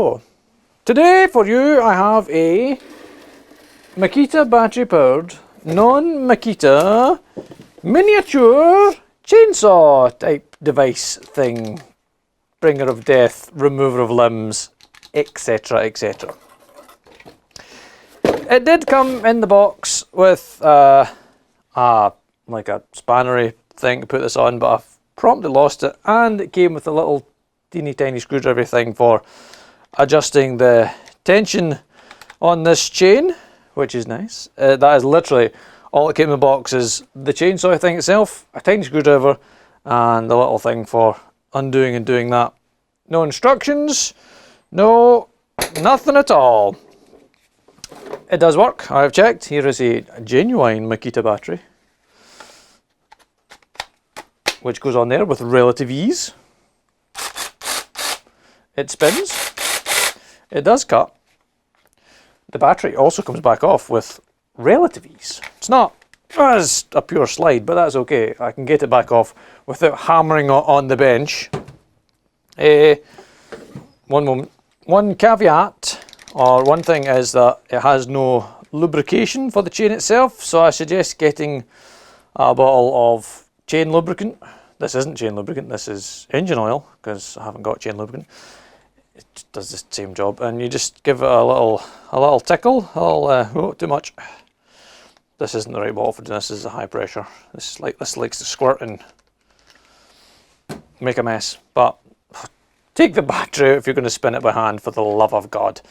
So, today for you I have a Makita battery powered, non-Makita miniature chainsaw type device thing. Bringer of death, remover of limbs, etc, etc. It did come in the box with like a spannery thing to put this on, but I've promptly lost it, and it came with a little teeny tiny screwdriver thing for adjusting the tension on this chain, which is nice. That is literally all it came in the box, is the chainsaw thing itself, a tiny screwdriver, and the little thing for undoing and doing that. No instructions, no, nothing at all. It does work, I have checked. Here is a genuine Makita battery, which goes on there with relative ease. It spins, it does cut. The battery also comes back off with relative ease. It's not as a pure slide, but that's okay. I can get it back off without hammering on the bench. One moment. One caveat, or one thing, is that it has no lubrication for the chain itself, so I suggest getting a bottle of chain lubricant. This isn't chain lubricant, this is engine oil, because I haven't got chain lubricant. It does the same job, and you just give it a little tickle. Oh, too much. This isn't the right bottle for doing this. This is a high pressure. This likes to squirt and make a mess. But take the battery out if you're going to spin it by hand, for the love of God.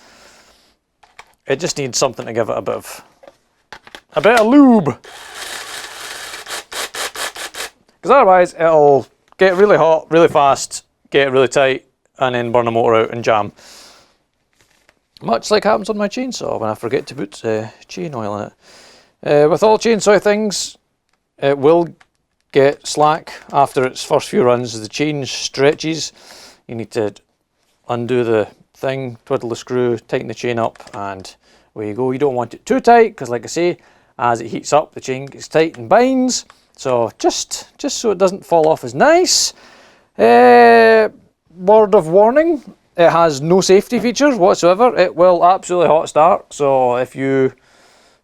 It just needs something to give it a bit of lube, because otherwise it'll get really hot really fast, get really tight, and then burn the motor out and jam. Much like happens on my chainsaw when I forget to put chain oil in it. With all chainsaw things, it will get slack after its first few runs as the chain stretches. You need to undo the thing, twiddle the screw, tighten the chain up, and away you go. You don't want it too tight, because like I say, as it heats up, the chain gets tight and binds. So just so it doesn't fall off is nice. Word of warning, it has no safety features whatsoever. It will absolutely hot start, so if you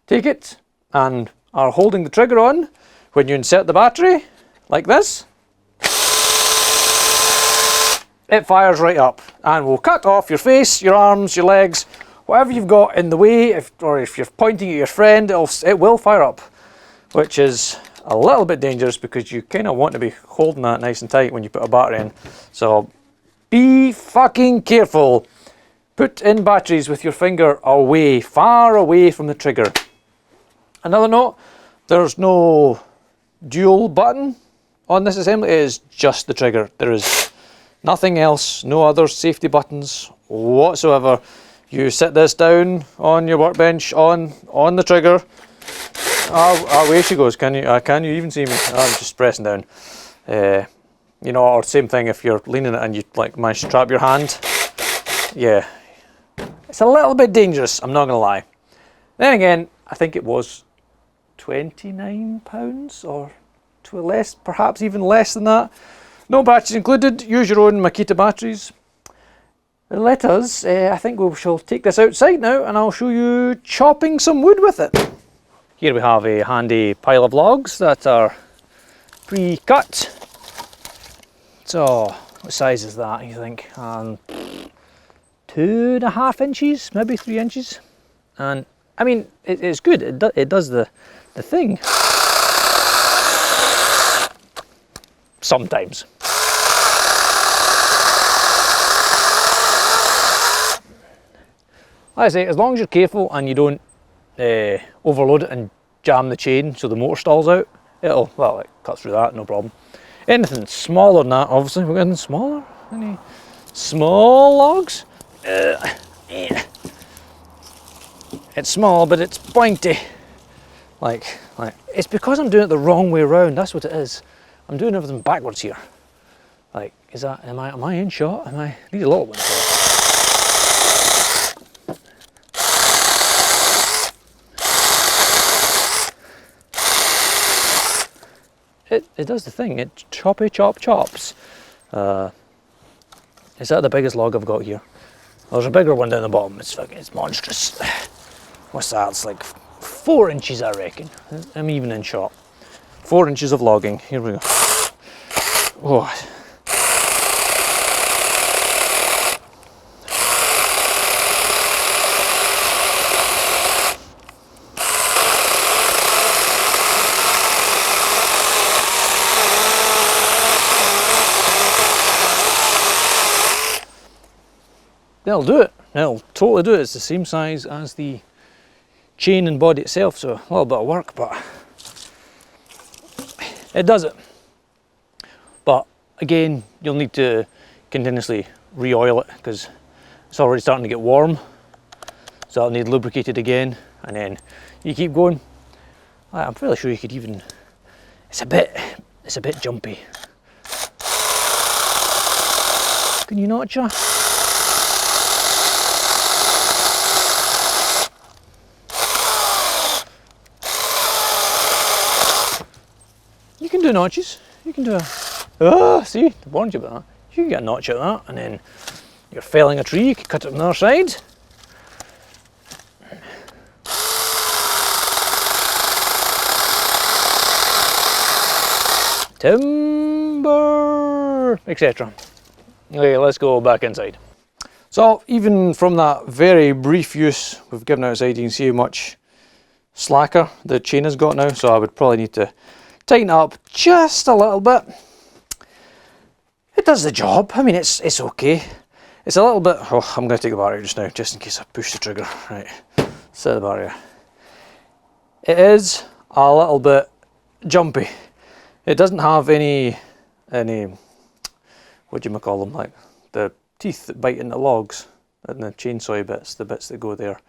take it and are holding the trigger on when you insert the battery, like this, it fires right up and will cut off your face, your arms, your legs, whatever you've got in the way. Or if you're pointing at your friend, it will fire up, which is a little bit dangerous, because you kind of want to be holding that nice and tight when you put a battery in. So be fucking careful. Put in batteries with your finger away, far away from the trigger. Another note, there's no dual button on this assembly. It is just the trigger. There is nothing else, no other safety buttons whatsoever. You sit this down on your workbench, on the trigger. Away she goes. Can you even see me? I'm just pressing down. You know, or same thing if you're leaning it and you manage to trap your hand. Yeah, it's a little bit dangerous, I'm not gonna lie. Then again, I think it was £29 or to less, perhaps even less than that. No batteries included. Use your own Makita batteries. Let us, I think we shall take this outside now, and I'll show you chopping some wood with it. Here we have a handy pile of logs that are pre-cut. So, what size is that, you think? 2.5 inches, maybe 3 inches. And I mean, it's good. It does the thing. Sometimes. Like I say, as long as you're careful and you don't overload it and jam the chain so the motor stalls out, it cuts through that, no problem. Anything smaller than that, obviously. We're getting smaller. Any small logs? It's small, but it's pointy. Like it's because I'm doing it the wrong way around. That's what it is. I'm doing everything backwards here. Like, am I in shot? Need a little one. It does the thing. It chops. Is that the biggest log I've got here? There's a bigger one down the bottom. It's monstrous. What's that? It's like 4 inches, I reckon. I'm even in shot. 4 inches of logging. Here we go. Oh. That'll do it. That'll totally do it. It's the same size as the chain and body itself, so a little bit of work, but it does it. But again, you'll need to continuously re-oil it because it's already starting to get warm, so it'll need lubricated again, and then you keep going. I'm fairly sure you could even, it's a bit jumpy. Can you notch her? You can do notches. You can do a, oh, see, I warned you about that. You can get a notch out of that, and then you're felling a tree, you can cut it from the other side. Timber, etc. Okay, let's go back inside. So even from that very brief use we've given outside, you can see how much slacker the chain has got now, so I would probably need to tighten it up just a little bit. It does the job. I mean, it's okay. It's a little bit, oh, I'm going to take the barrier just now, just in case I push the trigger. Right, set the barrier. It is a little bit jumpy. It doesn't have any, what do you call them, like the teeth that bite into logs, and the chainsaw bits, the bits that go there.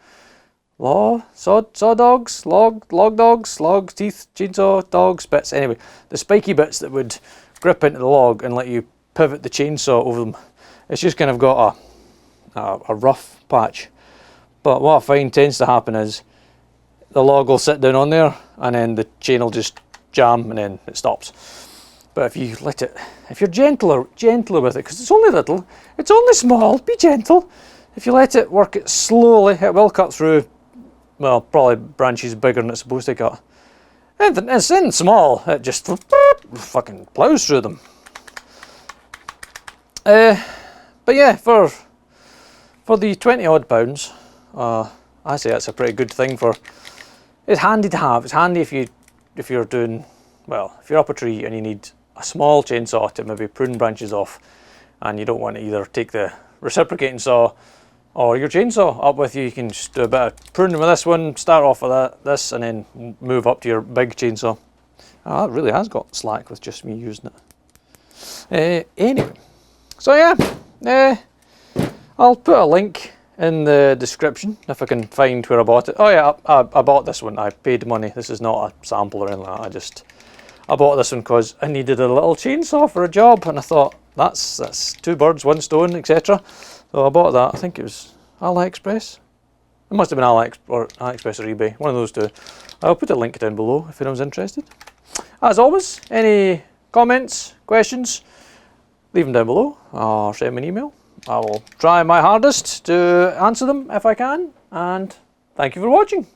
Saw dogs, log dogs, log teeth, chainsaw dogs bits. Anyway, the spiky bits that would grip into the log and let you pivot the chainsaw over them. It's just kind of got a rough patch. But what I find tends to happen is the log will sit down on there, and then the chain will just jam, and then it stops. But if you let it, if you're gentler with it, because it's only little, it's only small, be gentle. If you let it work it slowly, it will cut through. Well, probably branches bigger than it's supposed to cut. And it's in small, it just fucking plows through them. But yeah, for the 20 odd pounds, I say that's a pretty good thing. It's handy to have. It's handy if you're doing, well, if you're up a tree and you need a small chainsaw to maybe prune branches off, and you don't want to either take the reciprocating saw or your chainsaw up with you. You can just do a bit of pruning with this one, start off with this, and then move up to your big chainsaw. Oh, that really has got slack with just me using it. Anyway, so yeah, I'll put a link in the description if I can find where I bought it. Oh yeah, I bought this one. I paid money. This is not a sample or anything like that. I bought this one because I needed a little chainsaw for a job, and I thought that's 2 birds, 1 stone, etc. So I bought that. I think it was AliExpress. It must have been AliExpress or eBay, one of those two. I'll put a link down below if anyone's interested. As always, any comments, questions, leave them down below or send me an email. I will try my hardest to answer them if I can, and thank you for watching.